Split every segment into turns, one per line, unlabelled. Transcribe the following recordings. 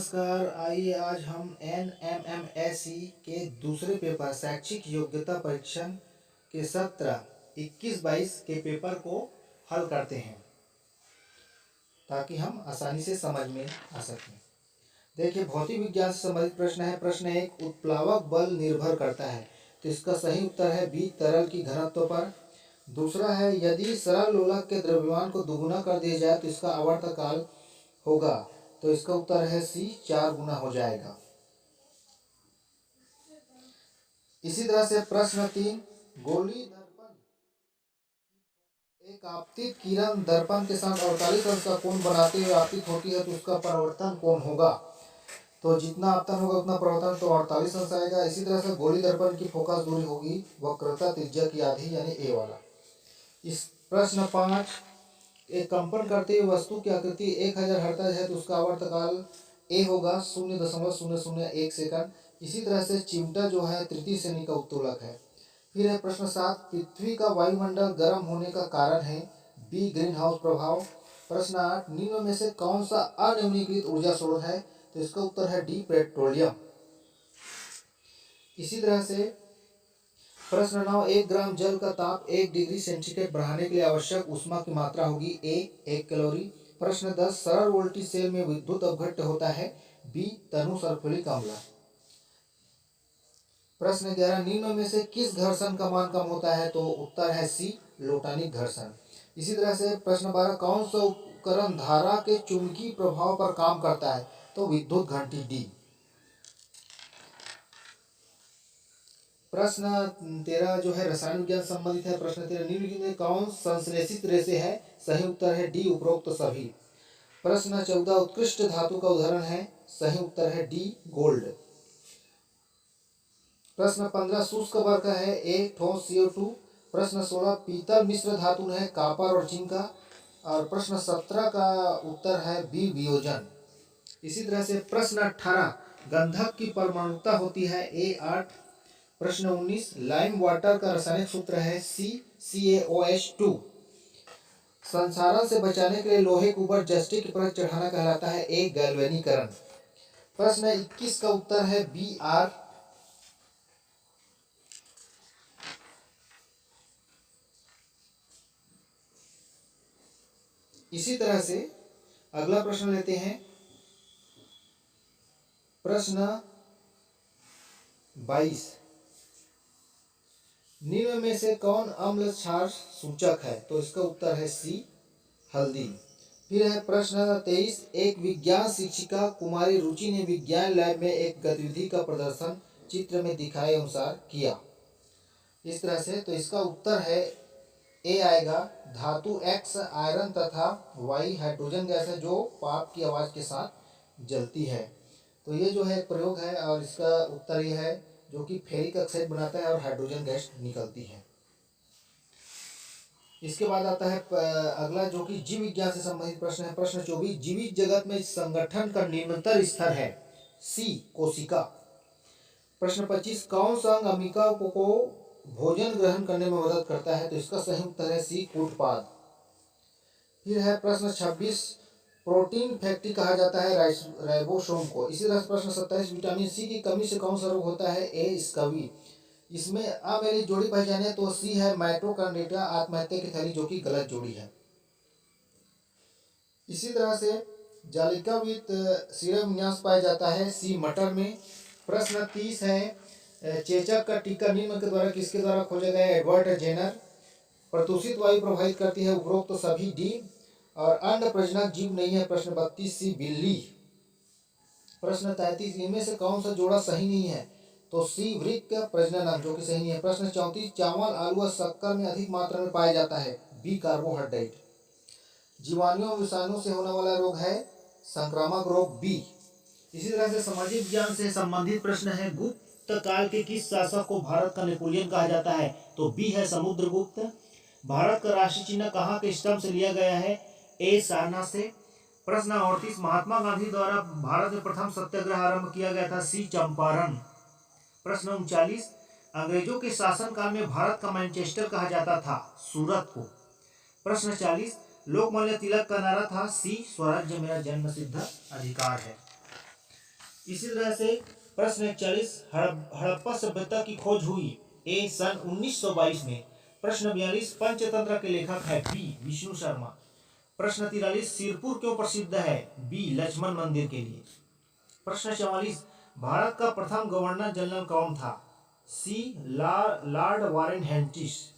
नमस्कार। आइए आज हम NMMSE के दूसरे पेपर शैक्षिक योग्यता परीक्षण के सत्र 21-22 के पेपर को हल करते हैं ताकि हम आसानी से समझ में आ सकें। देखिए, भौतिक विज्ञान से संबंधित प्रश्न है। प्रश्न एक, उत्प्लावक बल निर्भर करता है, तो इसका सही उत्तर है बी, तरल की घनत्व पर। दूसरा है, यदि सरल लोलक के द्रव्यमान को दुगुना कर दिया जाए तो इसका आवर्तकाल होगा, तो इसका उत्तर है सी, 4 गुना हो जाएगा। इसी तरह से प्रश्न 3, गोली दर्पण एक आपतित किरण दर्पण के साथ 48 अंश का कोण बनाते हुए आपतित होती है, तो उसका परावर्तन कोण होगा। तो जितना आपतन होगा उतना परावर्तन, तो 48 अंश आएगा। इसी तरह से गोली दर्पण की फोकस दूरी होगी वक्रता त्रिज्या की आधी, यानी ए वाला। इस प्रश्न 5, एक कंपन करते हुए वस्तु की आकृति 1000 हर्ट्ज है, तो उसका आवर्तकाल ए होगा 0.001 सेकंड। इसी तरह से चिमटा जो है तृतीय श्रेणी का उत्तोलक है। फिर है प्रश्न 7, पृथ्वी का वायुमंडल गर्म होने का कारण है बी, ग्रीन हाउस प्रभाव। प्रश्न 8, निम्न में से कौन सा अनवीनीकृत ऊर्जा स्रोत है, तो इसका उत्तर है डी, पेट्रोलियम। इसी तरह से प्रश्न 9, 1 ग्राम जल का ताप 1 डिग्री सेंटीग्रेड बढ़ाने के लिए आवश्यक ऊष्मा की मात्रा होगी ए, 1 कैलोरी। प्रश्न 10, सरल वोल्टेज सेल में विद्युत अपघट्य होता है बी, तनु सल्फ्यूरिक अम्ल। प्रश्न 11, निम्न में से किस घर्षण का मान कम होता है, तो उत्तर है सी, लोटानिक घर्षण। इसी तरह से प्रश्न 12, कौन सा उपकरण धारा के चुंबकीय प्रभाव पर काम करता है, तो विद्युत घंटी डी। प्रश्न 13 जो है रसायन विज्ञान संबंधित है। प्रश्न 13, निम्नलिखित में कौन संश्लेषित रेशे है, सही उत्तर है डी, उपरोक्त सभी। प्रश्न 14, उत्कृष्ट धातु का उदाहरण है, सही उत्तर है डी, गोल्ड। प्रश्न 15, शुष्क वर्ग है ए, ठोस CO2। प्रश्न 16, पीतल मिश्र धातु है कॉपर और जिंक का। और प्रश्न 17 का उत्तर है बी, वियोजन। इसी तरह से प्रश्न 18, गंधक की परमाणुता होती है ए, 8। प्रश्न 19, लाइम वाटर का रासायनिक सूत्र है सी, CaOH2। संसारण से बचाने के लिए लोहे को ऊपर जस्टिक की परत चढ़ाना कहलाता है ए, गैल्वेनीकरण। प्रश्न 21 का उत्तर है बी, आर। इसी तरह से अगला प्रश्न लेते हैं। प्रश्न 22, निम्न में से कौन अम्ल क्षार सूचक है, तो इसका उत्तर है सी, हल्दी। फिर है प्रश्न 23, एक विज्ञान शिक्षिका कुमारी रुचि ने विज्ञान लैब में एक गतिविधि का प्रदर्शन चित्र में दिखाए अनुसार किया। इस तरह से, तो इसका उत्तर है ए आएगा, धातु X आयरन तथा Y हाइड्रोजन गैस है जो पाप की आवाज़ के साथ जलती है। तो ये जो है प्रयोग है, और इसका उत्तर ये है जो कि फेरिक ऑक्साइड बनाता है और हाइड्रोजन गैस निकलती है। इसके बाद आता है अगला जो कि जीव विज्ञान से संबंधित प्रश्न है। प्रश्न 24, जीवित जगत में संगठन का निम्नतर स्तर है सी, कोशिका। प्रश्न 25, कौन सा अंग अमिका को भोजन ग्रहण करने में मदद करता है, तो इसका सही उत्तर है सी, कूटपाद। फिर है प्रश्न 26, प्रोटीन फैक्ट्री कहा जाता है राइबोसोम को। इसी तरह प्रश्न 27, विटामिन सी की कमी से कौन सा रोग होता है ए, स्कर्वी। इसमें अमेरी जोड़ी पहचाने तो सी है, माइटोकॉन्ड्रिया आत्महत्या की थैली, जो कि गलत जोड़ी है। इसी तरह से जालिका वित सीरम विन्यास पाया जाता है सी, मटर में। प्रश्न 30 है, चेचक का टीका निम्न के द्वारा किसके द्वारा खोजा गया, एडवर्ड जेनर। प्रदूषित वायु प्रभावित करती है, उपरोक्त सभी डी। और अंड प्रजनक जीव नहीं है, प्रश्न 32 सी, बिल्ली। प्रश्न 33, इनमें से कौन सा जोड़ा सही नहीं है, तो सी, वृक्क प्रजनन, जो कि सही नहीं है। प्रश्न 34, चावल आलू और शक्कर में अधिक मात्रा में पाया जाता है बी, कार्बोहाइड्रेट। जीवाणुओं विषाणु से होने वाला रोग है संक्रामक रोग बी। इसी तरह से सामाजिक विज्ञान से संबंधित प्रश्न है, गुप्त काल के किस शासक को भारत का नेपोलियन कहा जाता है, तो बी है, समुद्रगुप्त। भारत का राष्ट्रीय चिन्ह कहाँ के स्तंभ से लिया गया है ए, सारनाथ से। प्रश्न 38, महात्मा गांधी द्वारा भारत में प्रथम सत्याग्रह आरंभ किया गया था सी, चंपारण। प्रश्न 39, अंग्रेजों के शासनकाल में भारत का मैनचेस्टर कहा जाता था सूरत को। प्रश्न 40, लोकमान्य तिलक का नारा था सी, स्वराज्य मेरा जन्मसिद्ध अधिकार है। इसी तरह से प्रश्न 41 हड़प्पा सभ्यता की खोज हुई ए सन 1922 में। प्रश्न 42 पंचतंत्र के लेखक है बी विष्णु शर्मा। प्रश्न 43 सिरपुर क्यों प्रसिद्ध है बी लक्ष्मण मंदिर के लिए। प्रश्न 44 भारत का प्रथम गवर्नर जनरल कौन था सी लॉर्ड वारेन हेस्टिंग्स।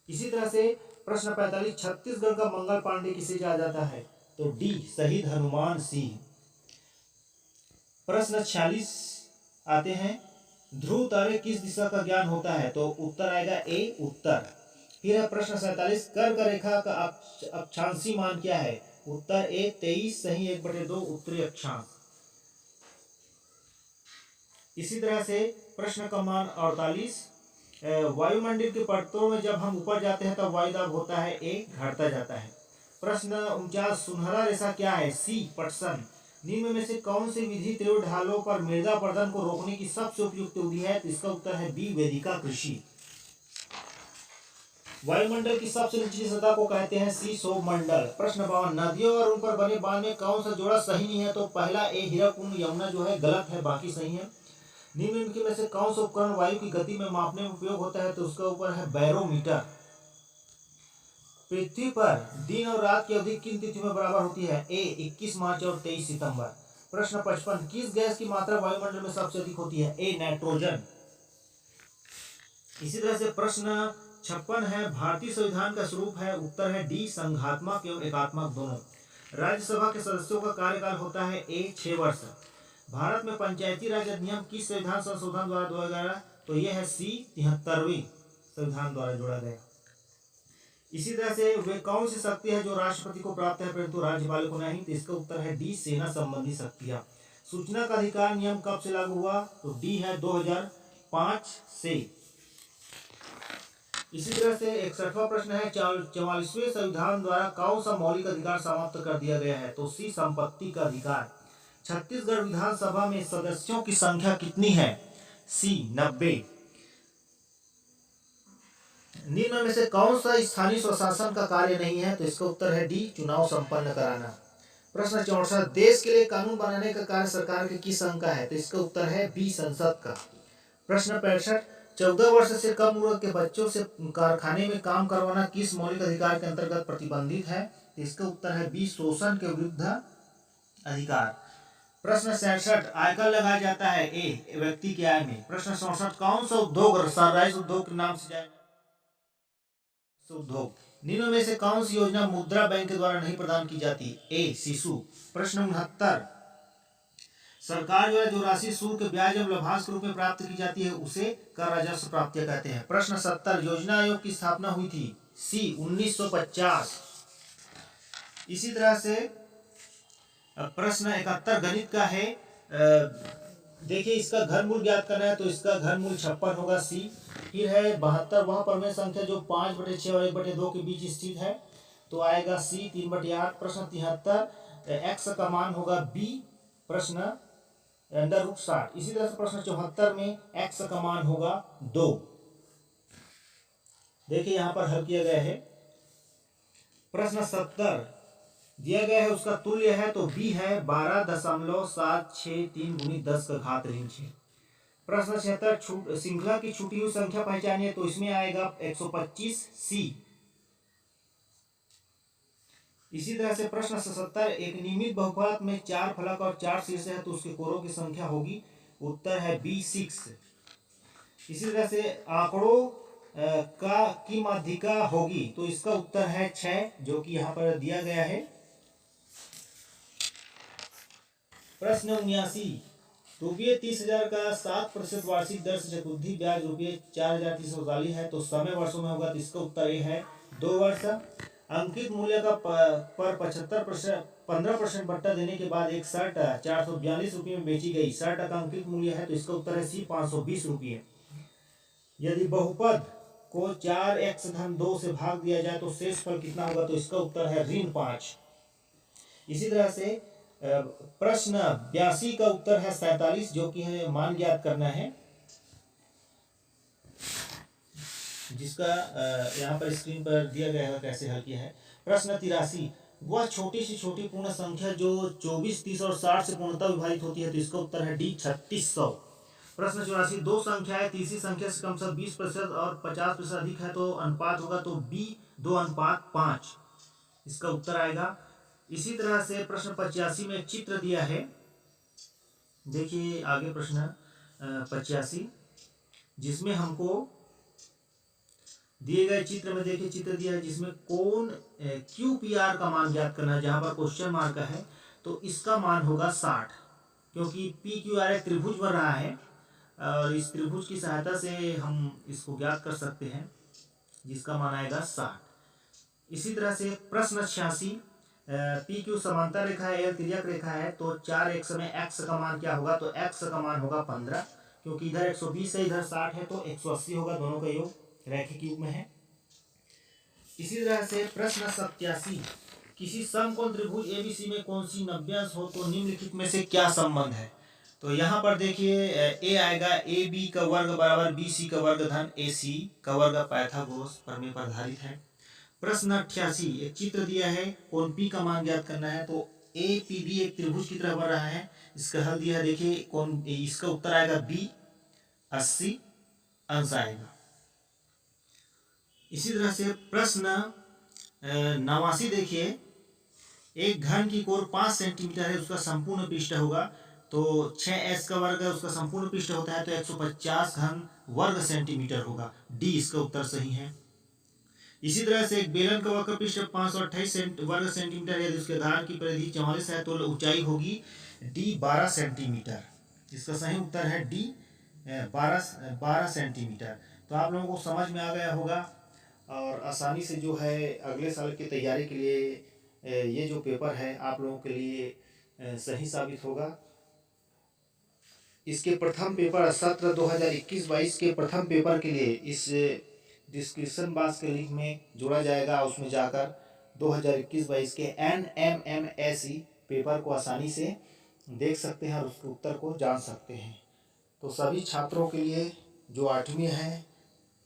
इसी तरह से प्रश्न 45 छत्तीसगढ़ का मंगल पांडे किसे जाना जाता है तो डी शहीद हनुमान सिंह। प्रश्न 46 आते हैं ध्रुव तारे किस दिशा का ज्ञान होता है तो उत्तर आएगा ए उत्तर। फिर है प्रश्न 47 कर्क रेखा का अक्षांशी मान क्या है उत्तर ए 23 सही 1/2 उत्तरी अक्षांश। इसी तरह से प्रश्न क्रमांक 48 वायुमंडल के परतों में जब हम ऊपर जाते हैं तब वायुदाब होता है ए घटता जाता है। प्रश्न 49 सुनहरा रेशा क्या है सी पटसन। निम्न में से कौन सी विधि तीव्र ढालों पर मृदा अपरदन को रोकने की सबसे उपयुक्त विधि है तो इसका उत्तर है बी वेदिका कृषि। वायुमंडल की सबसे निचली सतह को कहते हैं सी सौरमंडल। प्रश्न 52 नदियों और उन पर बने बांध में कौन सा जोड़ा सही नहीं है तो पहला ए हीराकुंड यमुना जो है गलत है बाकी सही है। निम्न में से कौन सा उपकरण वायु की गति में मापने में उपयोग होता है तो उसका ऊपर है बैरोमीटर। पृथ्वी पर दिन और रात की अवधि किन तिथियों में बराबर होती है ए 21 मार्च और 23 सितंबर। प्रश्न 55 किस गैस की मात्रा वायुमंडल में सबसे अधिक होती है ए नाइट्रोजन। इसी तरह से प्रश्न 56 है भारतीय संविधान का स्वरूप है उत्तर है डी संघात्मक एवं एकात्मक दोनों। राज्यसभा के सदस्यों का कार्यकाल होता है ए 6 वर्ष। भारत में पंचायती राज अधिनियम किस संविधान संशोधन द्वारा जोड़ा गया तो यह है सी 73वीं संविधान द्वारा जोड़ा गया। इसी तरह से वे कौन सी शक्ति है जो राष्ट्रपति को प्राप्त है परंतु राज्यपाल को नहीं तो इसका उत्तर है डी सेना संबंधी शक्तियां। सूचना का अधिकार नियम कब से लागू हुआ तो डी है 2005 से। इसी तरह से 61वां प्रश्न है 44वें संविधान द्वारा कौन सा मौलिक अधिकार समाप्त कर दिया गया है तो सी संपत्ति का अधिकार। छत्तीसगढ़ विधानसभा में सदस्यों की संख्या कितनी है सी 90। निम्न में से कौन सा स्थानीय स्वशासन का कार्य नहीं है तो इसका उत्तर है डी चुनाव संपन्न कराना। प्रश्न 64 देश के लिए कानून बनाने का कार्य सरकार के किस अंग का है तो इसका उत्तर है बी संसद का। प्रश्न 65 14 वर्ष से कम उम्र के बच्चों से कारखाने में काम करवाना किस मौलिक अधिकार के अंतर्गत प्रतिबंधित है तो इसका उत्तर है बी शोषण के विरुद्ध अधिकार। प्रश्न 67 आयकर लगाया जाता है ए व्यक्ति की आय में। प्रश्न 67 कौन सा उद्योग सनराइज उद्योग के नाम से जाना उद्योग। निम्न में से कौन सी योजना मुद्रा बैंक के द्वारा नहीं प्रदान की जाती ए शिशु। प्रश्न 69 सरकार द्वारा जो राशि शुल्क ब्याज एवं लाभांश के रूप में प्राप्त की जाती है उसे कर राजस्व प्राप्तियां कहते हैं। प्रश्न 70 योजना आयोग की स्थापना हुई थी सी 1950। इसी तरह से प्रश्न 71 गणित का है। देखिए इसका घनमूल ज्ञात करना है तो इसका घनमूल 56 होगा सी। फिर है 72 वह परमेय संख्या जो 5/6 और 1/2 के बीच स्थित है तो आएगा सी 3/8। प्रश्न 73 एक्स का मान होगा बी। प्रश्न √60। इसी तरह से प्रश्न 74 में एक्स का मान होगा 2। देखिए यहाँ पर हल किया गया है। प्रश्न 70 दिया गया है उसका तुल्य है तो बी है 12.763 × 10⁻6। प्रश्न 76 श्रृंखला की छूटी हुई संख्या पहचानिए तो इसमें आएगा 125 सी। इसी तरह से प्रश्न 77 एक नियमित बहुपद में 4 फलक और 4 शीर्ष है तो उसके कोरों की संख्या होगी उत्तर है बी 6। इसी तरह से आंकड़ों की माध्यिका होगी तो इसका उत्तर है 6 जो कि यहाँ पर दिया गया है। प्रश्न 79 रुपये 30,000 का 7% वार्षिक दर से चक्रवृद्धि ब्याज रुपये 4,340 है तो समय वर्षों में होगा तो इसका उत्तर ये है 2 वर्ष। अंकित मूल्य का पर 15% बट्टा देने के बाद एक शर्ट 442 रुपये में बेची गई। शर्ट का अंकित मूल्य है तो इसका उत्तर है सी 520 रुपये। यदि बहुपद को 4x-2 से भाग दिया जाए तो शेष फल कितना होगा तो इसका उत्तर है ऋण 5। इसी तरह से प्रश्न 82 का उत्तर है 47 जो कि है मान ज्ञात करना है जिसका यहाँ पर स्क्रीन पर दिया गया है कैसे हल किया है। प्रश्न 83 वह छोटी से छोटी पूर्ण संख्या जो 24, 30 और 60 से पूर्णतः विभाजित होती है। तो इसका उत्तर है डी 3600। प्रश्न 84, दो संख्याएं तीसरी संख्या से कम से कम 20% और 50% अधिक है तो अनुपात होगा, तो बी 2:5 इसका उत्तर आएगा। इसी तरह से प्रश्न 85 में एक चित्र दिया है, देखिए आगे प्रश्न 85, जिसमें हमको दिए गए चित्र में देखिए चित्र दिया है जिसमें कोण QPR का मान ज्ञात करना है, जहां पर क्वेश्चन मार्क है। तो इसका मान होगा 60, क्योंकि PQR एक त्रिभुज बन रहा है और इस त्रिभुज की सहायता से हम इसको ज्ञात कर सकते हैं, जिसका मान आएगा 60। इसी तरह से प्रश्न 86, PQ समांतर रेखा है, L तिर्यक रेखा है, तो 4x में x का मान क्या होगा? तो x का मान होगा 15, क्योंकि इधर 120 है इधर 60 है, तो 180 होगा, दोनों का योग रैखिक युग में है। इसी तरह से प्रश्न 87, किसी समकोण त्रिभुज ABC में कौन सी 90 अंश हो तो निम्नलिखित में से क्या संबंध है? तो यहाँ पर देखिए A आएगा AB का वर्ग बराबर BC का वर्ग धन AC का वर्ग, पाइथागोरस प्रमेय पर आधारित है। प्रश्न 88, एक चित्र दिया है, कोण P का मान ज्ञात करना है। तो APB एक त्रिभुज की तरह बन रहा है, इसका हल दिया है, देखिए कोण, इसका उत्तर आएगा B 80 अंश आएगा। इसी तरह से प्रश्न 89 देखिए, एक घन की कोण 5 सेंटीमीटर है, उसका संपूर्ण पृष्ठ होगा, तो 6s का वर्ग है, उसका संपूर्ण पृष्ठ होता है, तो 150 घन वर्ग सेंटीमीटर होगा, डी इसका उत्तर सही है। इसी तरह से एक बेलन का वक्र पृष्ठ 528 वर्ग सेंटीमीटर है, उसके आधार की परिधि 44 है, तो ऊंचाई होगी डी 12 सेंटीमीटर। इसका सही उत्तर है डी 12 सेंटीमीटर। तो आप लोगों को समझ में आ गया होगा और आसानी से जो है अगले साल की तैयारी के लिए ये जो पेपर है आप लोगों के लिए सही साबित होगा। इसके प्रथम पेपर सत्र 2021-22 के प्रथम पेपर के लिए इस डिस्क्रिप्शन बॉक्स के लिंक में जोड़ा जाएगा, उसमें जाकर 2021-22 के NMMSE पेपर को आसानी से देख सकते हैं और उसके उत्तर को जान सकते हैं। तो सभी छात्रों के लिए जो 8वीं है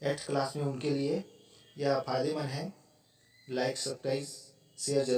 8th क्लास में, उनके लिए यह फायदेमंद है। लाइक, सब्सक्राइब, शेयर जरूर।